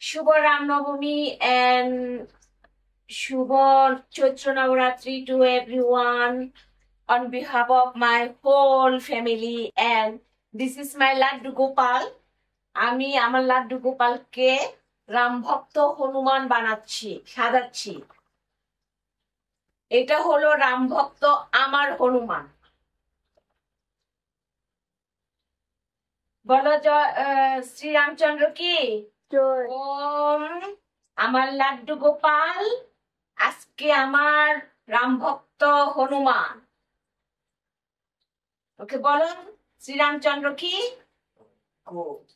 Shubho Ramnavami and Shubho Chaitra Navratri to everyone on behalf of my whole family, and this is my laddu Gopal. আমি আমার লাড্ডু গোপালকে রাম ভক্ত হনুমান বানাচ্ছি, সাজাচ্ছি। এটা হলো রাম ভক্ত আমার হনুমান। বলো জয় শ্রীরামচন্দ্র কি। ওম আমার লাড্ডু গোপাল আজকে আমার রাম ভক্ত হনুমান। ওকে বলো শ্রীরামচন্দ্র কি। গুড।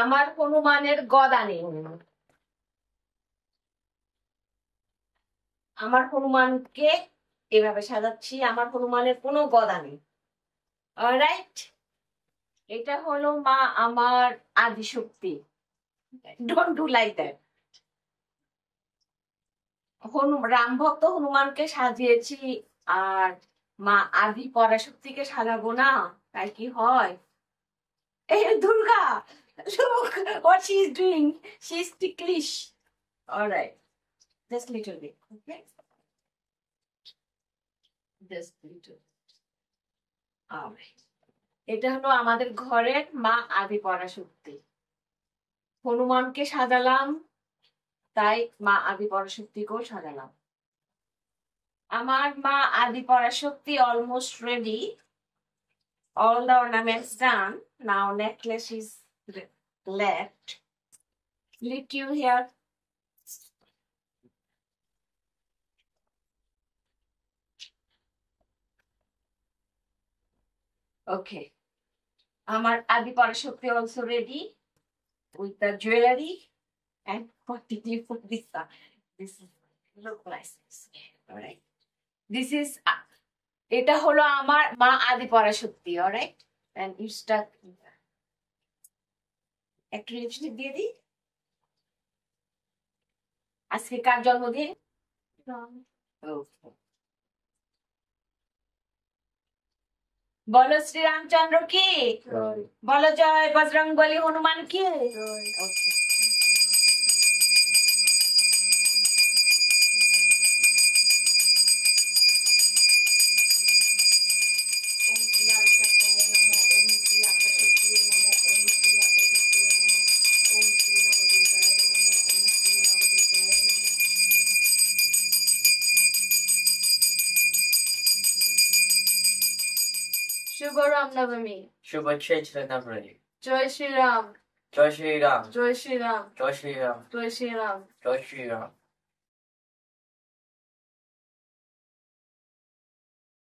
আমার হনুমানের গদা নেই। আমার হনুমানকে এভাবে সাজাচ্ছি, আমার হনুমানের কোনো গদা নেই। অলরাইট, এটা হলো মা আমার Adishakti. Don't do like that. Ram ভক্ত হনুমানকে সাজিয়েছি, আর মা আদি পরাশক্তিকে সাজাবো না, তাই কি হয়? এই Durga, look what she is doing. She is ticklish. All right, just little bit. Okay, just little. All right. এটা হলো আমাদের ঘরের মা আদি পরাশক্তি। হনুমানকে সাজালাম, তাই মা আদি পরাশক্তিকেও সাজালাম। আমার মা Adi Parashakti almost ready. All the ornaments done. Now necklace is left. Lift you here. Okay. Amar Adi Parashakti also ready with the jewelry. And what did you put this on? This is look nice. Alright. This is এটা হলো আমার মা Adi Parashakti. Alright, and you start. একটু lipstick দিয়ে দিই। আজকে কার জন্মদিন? বলো শ্রীরামচন্দ্র কি। বলো জয় বজরংবলী হনুমান কি। শুভ রামনবমী। শুভ চৈত্র নবরাত্রি। জয় শ্রীরাম। জয় শ্রীরাম। জয় শ্রীরাম। জয় শ্রীরাম। জয় শ্রীরাম। জয় শ্রীরাম।